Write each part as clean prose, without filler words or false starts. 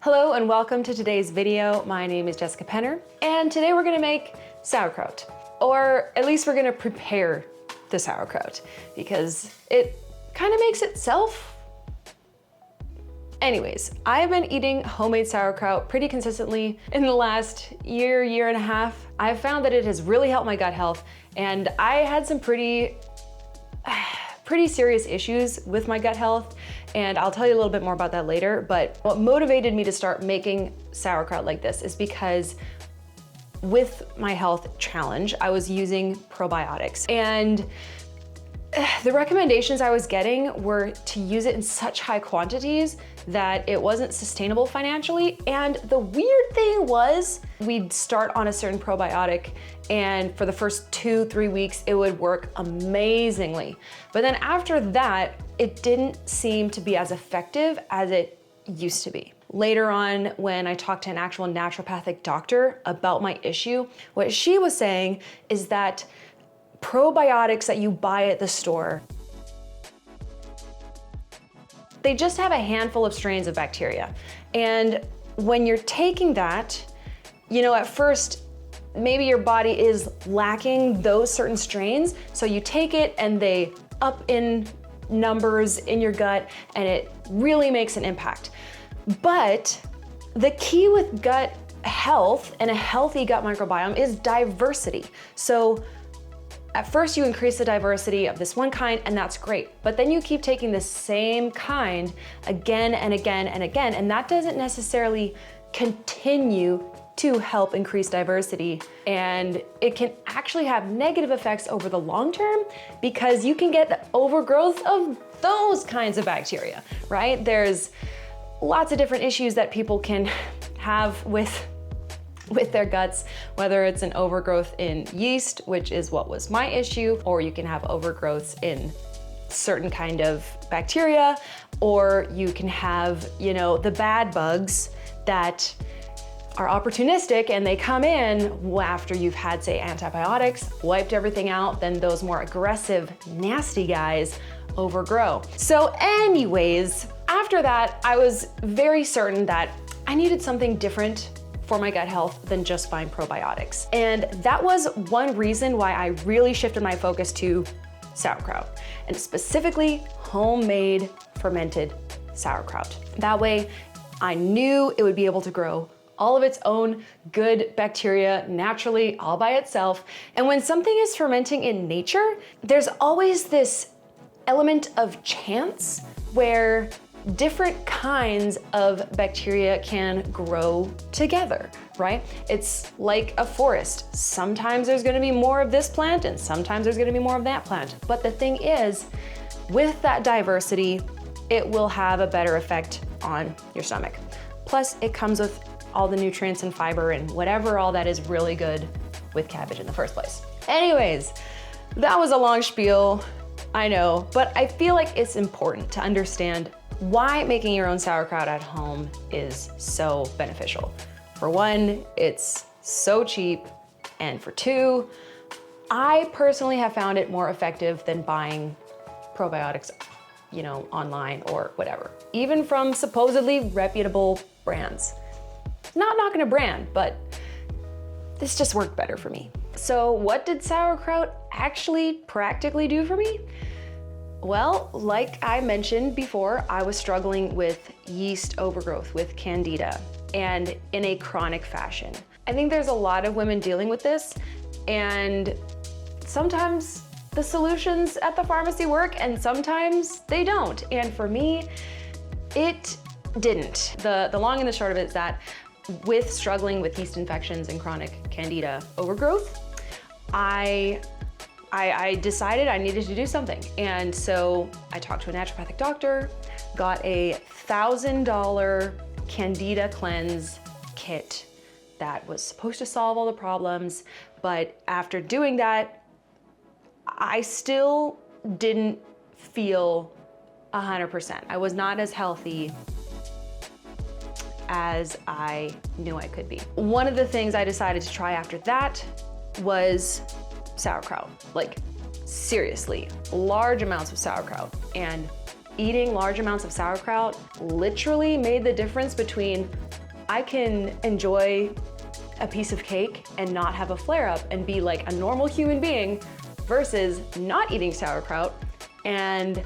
Hello and welcome to today's video. My name is Jessica Penner, and today we're gonna make sauerkraut. Or at least we're gonna prepare the sauerkraut because it kind of makes itself. Anyways, I've been eating homemade sauerkraut pretty consistently in the last year and a half. I've found that it has really helped my gut health, and I had some pretty serious issues with my gut health, and I'll tell you a little bit more about that later. But what motivated me to start making sauerkraut like this is because with my health challenge, I was using probiotics, and the recommendations I was getting were to use it in such high quantities that it wasn't sustainable financially. And the weird thing was, we'd start on a certain probiotic, and for the first 2-3 weeks, it would work amazingly. But then after that, it didn't seem to be as effective as it used to be. Later on, when I talked to an actual naturopathic doctor about my issue, what she was saying is that probiotics that you buy at the store, they just have a handful of strains of bacteria. And when you're taking that, at first, maybe your body is lacking those certain strains. So you take it and they up in numbers in your gut, and it really makes an impact. But the key with gut health and a healthy gut microbiome is diversity. So at first you increase the diversity of this one kind, and that's great. But then you keep taking the same kind again and again and again, and that doesn't necessarily continue to help increase diversity. And it can actually have negative effects over the long term because you can get the overgrowth of those kinds of bacteria, right? There's lots of different issues that people can have with their guts, whether it's an overgrowth in yeast, which is what was my issue, or you can have overgrowths in certain kind of bacteria, or you can have, the bad bugs that are opportunistic and they come in after you've had, say, antibiotics, wiped everything out, then those more aggressive, nasty guys overgrow. So anyways, after that, I was very certain that I needed something different for my gut health than just buying probiotics. And that was one reason why I really shifted my focus to sauerkraut, and specifically homemade fermented sauerkraut. That way, I knew it would be able to grow all of its own good bacteria naturally, all by itself. And when something is fermenting in nature, there's always this element of chance where different kinds of bacteria can grow together, right? It's like a forest. Sometimes there's gonna be more of this plant and sometimes there's gonna be more of that plant. But the thing is, with that diversity, it will have a better effect on your stomach. Plus, it comes with all the nutrients and fiber and whatever all that is really good with cabbage in the first place. Anyways, that was a long spiel, I know, but I feel like it's important to understand why making your own sauerkraut at home is so beneficial. For one, it's so cheap, and for two, I personally have found it more effective than buying probiotics, online or whatever, even from supposedly reputable brands. Not knocking a brand, but this just worked better for me. So what did sauerkraut actually practically do for me? Well, like I mentioned before, I was struggling with yeast overgrowth, with candida, and in a chronic fashion. I think there's a lot of women dealing with this, and sometimes the solutions at the pharmacy work and sometimes they don't. And for me, it didn't. The long and the short of it is that with struggling with yeast infections and chronic candida overgrowth, I decided I needed to do something. And so I talked to a naturopathic doctor, got a $1,000 candida cleanse kit that was supposed to solve all the problems. But after doing that, I still didn't feel 100%. I was not as healthy as I knew I could be. One of the things I decided to try after that was sauerkraut. Like, seriously, large amounts of sauerkraut. And eating large amounts of sauerkraut literally made the difference between I can enjoy a piece of cake and not have a flare-up and be like a normal human being versus not eating sauerkraut and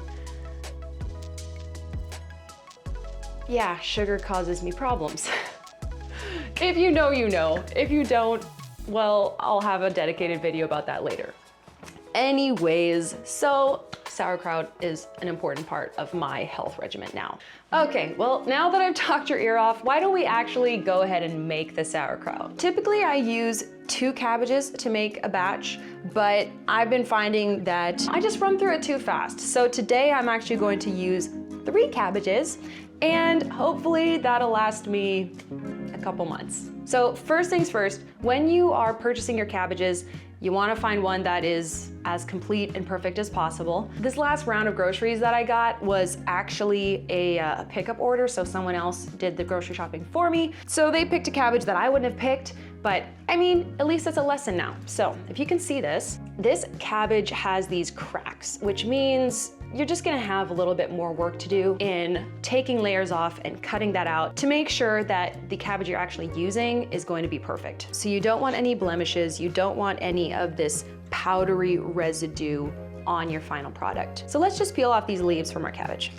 yeah, sugar causes me problems. If you know, you know. If you don't, well, I'll have a dedicated video about that later. Anyways, so sauerkraut is an important part of my health regimen now. Okay, well, now that I've talked your ear off, why don't we actually go ahead and make the sauerkraut? Typically, I use 2 cabbages to make a batch, but I've been finding that I just run through it too fast. So today I'm actually going to use 3 cabbages, and hopefully that'll last me a couple months. So first things first, when you are purchasing your cabbages, you want to find one that is as complete and perfect as possible. This last round of groceries that I got was actually a pickup order, so someone else did the grocery shopping for me. So they picked a cabbage that I wouldn't have picked, but I mean, at least it's a lesson now. So if you can see this cabbage has these cracks, which means you're just gonna have a little bit more work to do in taking layers off and cutting that out to make sure that the cabbage you're actually using is going to be perfect. So you don't want any blemishes, you don't want any of this powdery residue on your final product. So let's just peel off these leaves from our cabbage.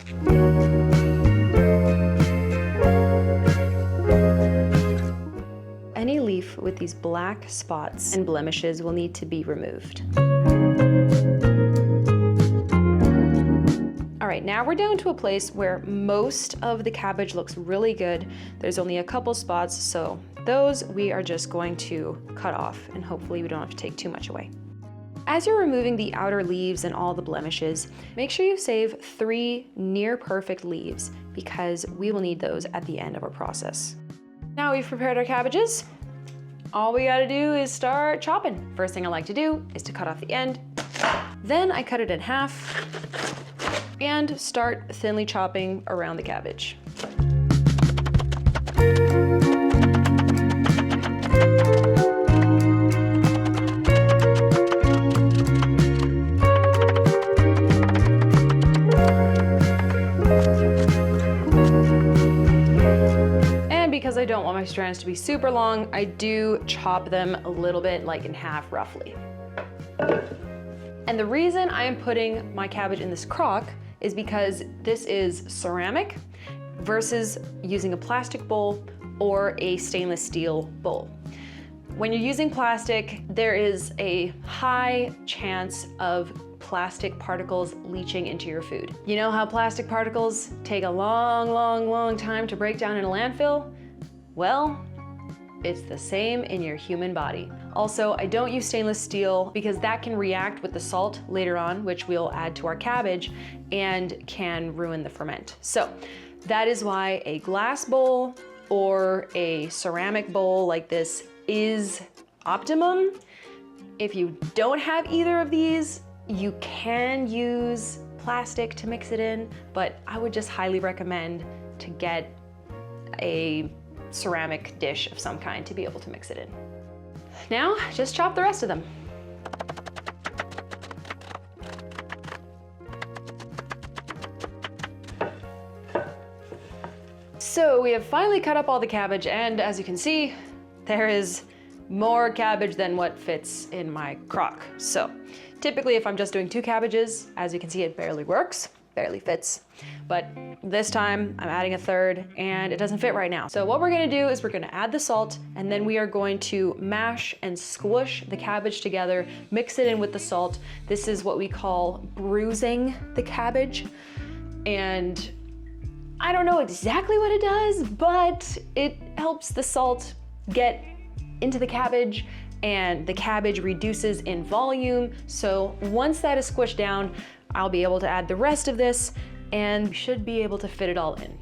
Any leaf with these black spots and blemishes will need to be removed. All right, now we're down to a place where most of the cabbage looks really good. There's only a couple spots, so those we are just going to cut off, and hopefully we don't have to take too much away. As you're removing the outer leaves and all the blemishes, make sure you save 3 near perfect leaves because we will need those at the end of our process. Now we've prepared our cabbages. All we gotta do is start chopping. First thing I like to do is to cut off the end. Then I cut it in half and start thinly chopping around the cabbage. And because I don't want my strands to be super long, I do chop them a little bit, like in half roughly. And the reason I am putting my cabbage in this crock is because this is ceramic versus using a plastic bowl or a stainless steel bowl. When you're using plastic, there is a high chance of plastic particles leaching into your food. You know how plastic particles take a long time to break down in a landfill? Well, it's the same in your human body. Also, I don't use stainless steel because that can react with the salt later on, which we'll add to our cabbage and can ruin the ferment. So that is why a glass bowl or a ceramic bowl like this is optimum. If you don't have either of these, you can use plastic to mix it in, but I would just highly recommend to get a ceramic dish of some kind to be able to mix it in. Now, just chop the rest of them. So we have finally cut up all the cabbage, and as you can see, there is more cabbage than what fits in my crock. So typically if I'm just doing 2 cabbages, as you can see, it barely works, barely fits. But this time I'm adding a 3rd and it doesn't fit right now. So what we're gonna do is we're gonna add the salt, and then we are going to mash and squish the cabbage together, mix it in with the salt. This is what we call bruising the cabbage. And I don't know exactly what it does, but it helps the salt get into the cabbage and the cabbage reduces in volume. So once that is squished down, I'll be able to add the rest of this and we should be able to fit it all in.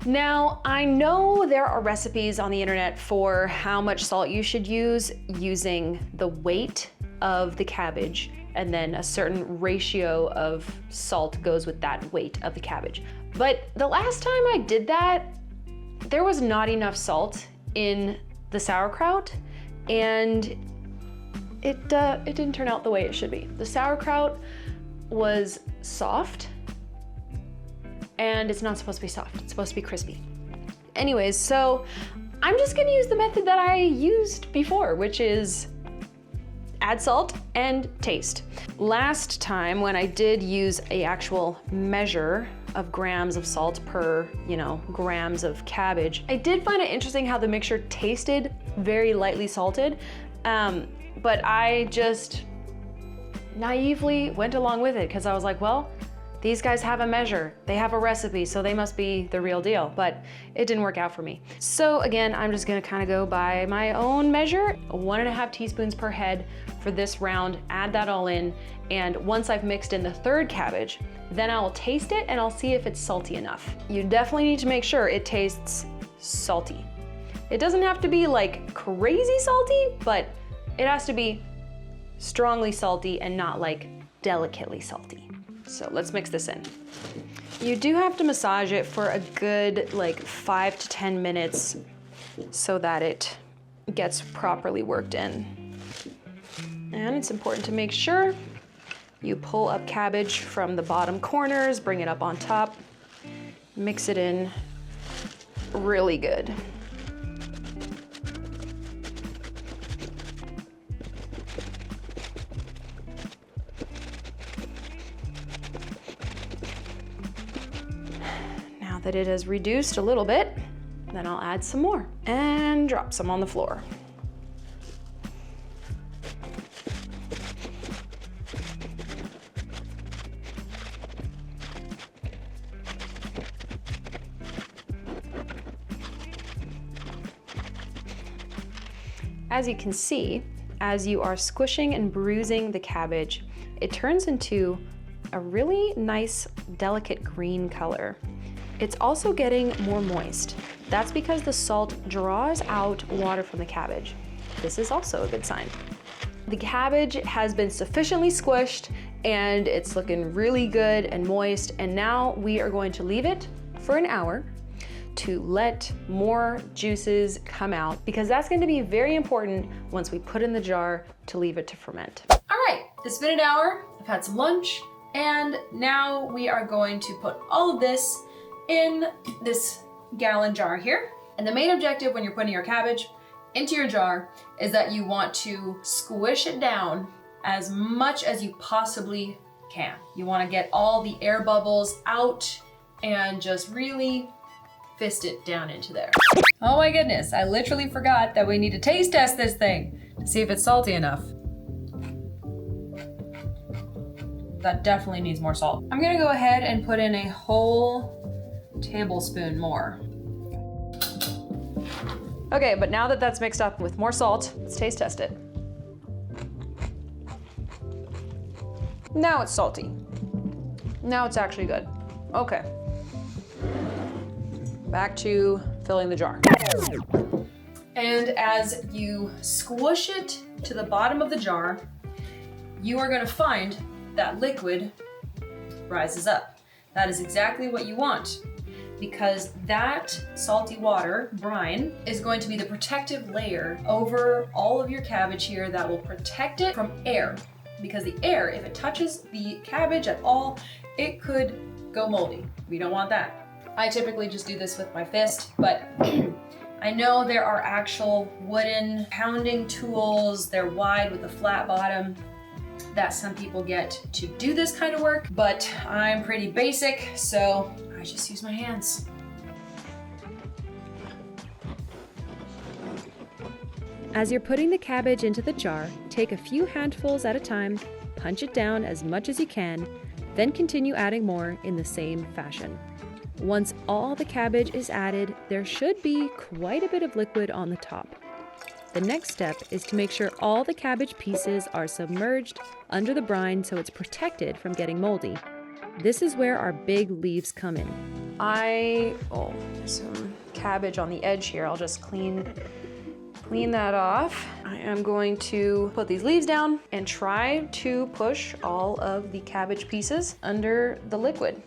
Now, I know there are recipes on the internet for how much salt you should use using the weight of the cabbage, and then a certain ratio of salt goes with that weight of the cabbage. But the last time I did that, there was not enough salt in the sauerkraut, and it didn't turn out the way it should be. The sauerkraut was soft, and it's not supposed to be soft, it's supposed to be crispy. Anyways, so I'm just gonna use the method that I used before, which is add salt and taste. Last time when I did use a actual measure of grams of salt per, grams of cabbage, I did find it interesting how the mixture tasted very lightly salted, but I just naively went along with it because I was like, well, these guys have a measure, they have a recipe, so they must be the real deal, but it didn't work out for me. So again, I'm just gonna kind of go by my own measure, 1.5 teaspoons per head for this round, add that all in, and once I've mixed in the third cabbage, then I'll taste it and I'll see if it's salty enough. You definitely need to make sure it tastes salty. It doesn't have to be like crazy salty, but it has to be strongly salty and not like delicately salty. So let's mix this in. You do have to massage it for a good 5 to 10 minutes so that it gets properly worked in. And it's important to make sure you pull up cabbage from the bottom corners, bring it up on top, mix it in really good. Now that it has reduced a little bit, then I'll add some more and drop some on the floor. As you can see, as you are squishing and bruising the cabbage, it turns into a really nice, delicate green color. It's also getting more moist. That's because the salt draws out water from the cabbage. This is also a good sign. The cabbage has been sufficiently squished and it's looking really good and moist, and now we are going to leave it for an hour to let more juices come out, because that's going to be very important once we put in the jar to leave it to ferment. All right, it's been an hour. I've had some lunch, and now we are going to put all of this in this gallon jar here. And the main objective when you're putting your cabbage into your jar is that you want to squish it down as much as you possibly can. You want to get all the air bubbles out and just really fist it down into there. Oh my goodness, I literally forgot that we need to taste test this thing to see if it's salty enough. That definitely needs more salt. I'm gonna go ahead and put in a whole tablespoon more. Okay, but now that that's mixed up with more salt, let's taste test it. Now it's salty. Now it's actually good. Okay. Back to filling the jar. And as you squish it to the bottom of the jar, you are gonna find that liquid rises up. That is exactly what you want, because that salty water, brine, is going to be the protective layer over all of your cabbage here that will protect it from air. Because the air, if it touches the cabbage at all, it could go moldy. We don't want that. I typically just do this with my fist, but I know there are actual wooden pounding tools. They're wide with a flat bottom that some people get to do this kind of work, but I'm pretty basic, so I just use my hands. As you're putting the cabbage into the jar, take a few handfuls at a time, punch it down as much as you can, then continue adding more in the same fashion. Once all the cabbage is added, there should be quite a bit of liquid on the top. The next step is to make sure all the cabbage pieces are submerged under the brine so it's protected from getting moldy. This is where our big leaves come in. There's some cabbage on the edge here. I'll just clean that off. I am going to put these leaves down and try to push all of the cabbage pieces under the liquid.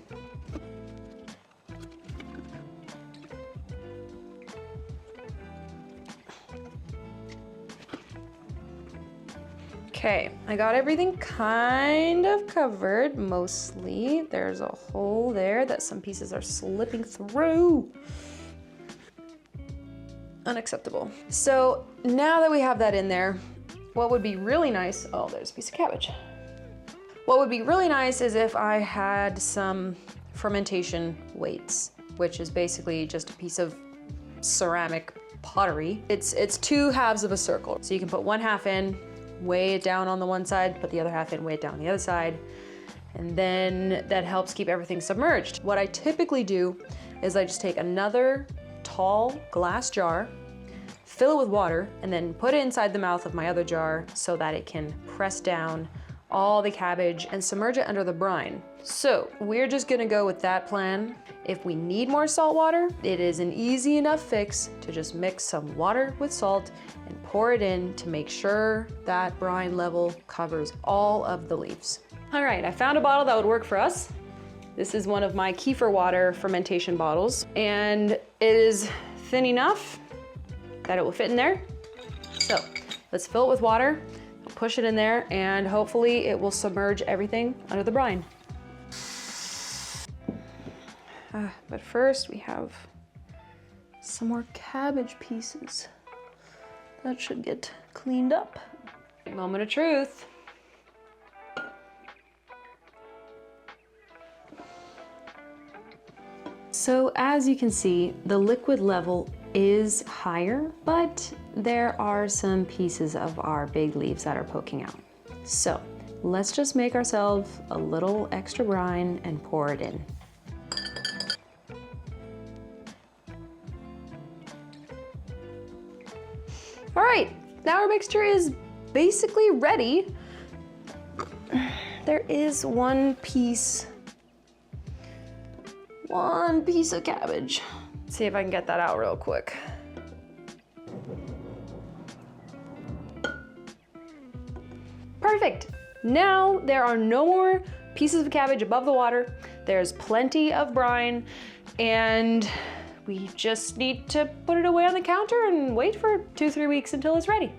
Okay, I got everything kind of covered, mostly. There's a hole there that some pieces are slipping through. Unacceptable. So now that we have that in there, what would be really nice, oh, there's a piece of cabbage. What would be really nice is if I had some fermentation weights, which is basically just a piece of ceramic pottery. It's two halves of a circle. So you can put one half in, weigh it down on the one side, put the other half in, weigh it down on the other side, and then that helps keep everything submerged. What I typically do is I just take another tall glass jar, fill it with water, and then put it inside the mouth of my other jar so that it can press down all the cabbage and submerge it under the brine. So we're just gonna go with that plan. If we need more salt water, it is an easy enough fix to just mix some water with salt and pour it in to make sure that brine level covers all of the leaves. All right, I found a bottle that would work for us. This is one of my kefir water fermentation bottles, and it is thin enough that it will fit in there. So let's fill it with water, push it in there, and hopefully it will submerge everything under the brine. But first we have some more cabbage pieces. That should get cleaned up. Moment of truth. So as you can see, the liquid level is higher, but there are some pieces of our big leaves that are poking out. So let's just make ourselves a little extra brine and pour it in. All right, now our mixture is basically ready. There is one piece of cabbage. Let's see if I can get that out real quick. Perfect. Now there are no more pieces of cabbage above the water. There's plenty of brine, and we just need to put it away on the counter and wait for 2-3 weeks until it's ready.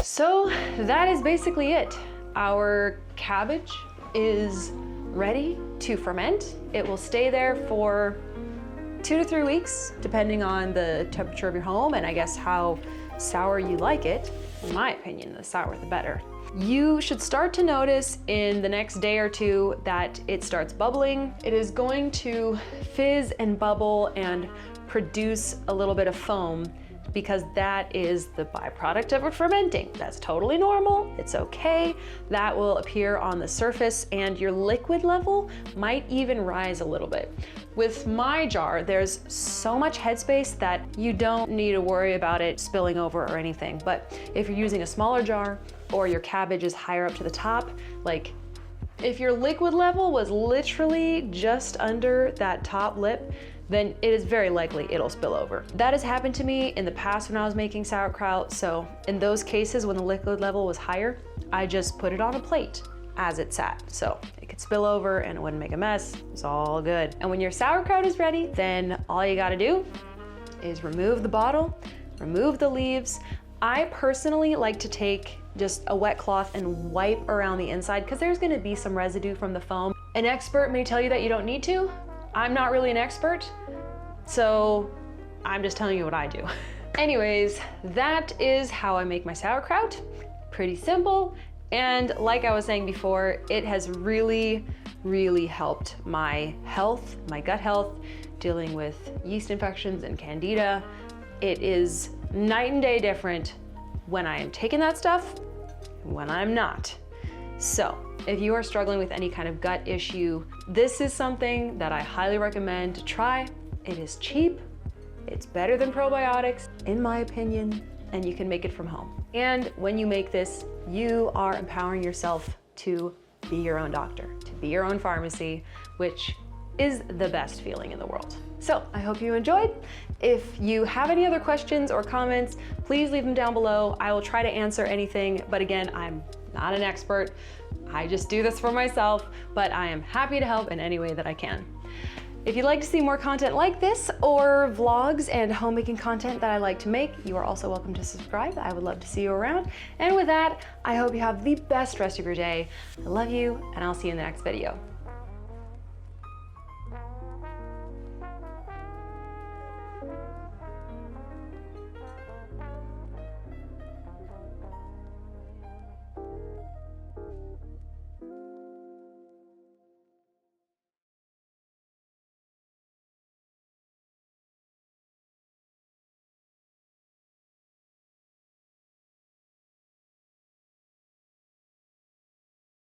So that is basically it. Our cabbage is ready to ferment. It will stay there for 2 to 3 weeks, depending on the temperature of your home and I guess how sour you like it. In my opinion, the sour the better. You should start to notice in the next day or two that it starts bubbling. It is going to fizz and bubble and produce a little bit of foam because that is the byproduct of fermenting. That's totally normal, it's okay. That will appear on the surface and your liquid level might even rise a little bit. With my jar, there's so much headspace that you don't need to worry about it spilling over or anything. But if you're using a smaller jar or your cabbage is higher up to the top, like if your liquid level was literally just under that top lip, then it is very likely it'll spill over. That has happened to me in the past when I was making sauerkraut. So in those cases when the liquid level was higher, I just put it on a plate as it sat. So it could spill over and it wouldn't make a mess. It's all good. And when your sauerkraut is ready, then all you gotta do is remove the bottle, remove the leaves. I personally like to take just a wet cloth and wipe around the inside because there's gonna be some residue from the foam. An expert may tell you that you don't need to. I'm not really an expert, so I'm just telling you what I do. Anyways, that is how I make my sauerkraut. Pretty simple, and like I was saying before, it has really, really helped my health, my gut health, dealing with yeast infections and candida. It is night and day different when I am taking that stuff and when I'm not. So if you are struggling with any kind of gut issue, this is something that I highly recommend to try. It is cheap, it's better than probiotics, in my opinion, and you can make it from home. And when you make this, you are empowering yourself to be your own doctor, to be your own pharmacy, which is the best feeling in the world. So I hope you enjoyed, If you have any other questions or comments, please leave them down below. I will try to answer anything, but again, I'm not an expert. I just do this for myself, but I am happy to help in any way that I can. If you'd like to see more content like this or vlogs and homemaking content that I like to make, you are also welcome to subscribe. I would love to see you around. And with that, I hope you have the best rest of your day. I love you, and I'll see you in the next video.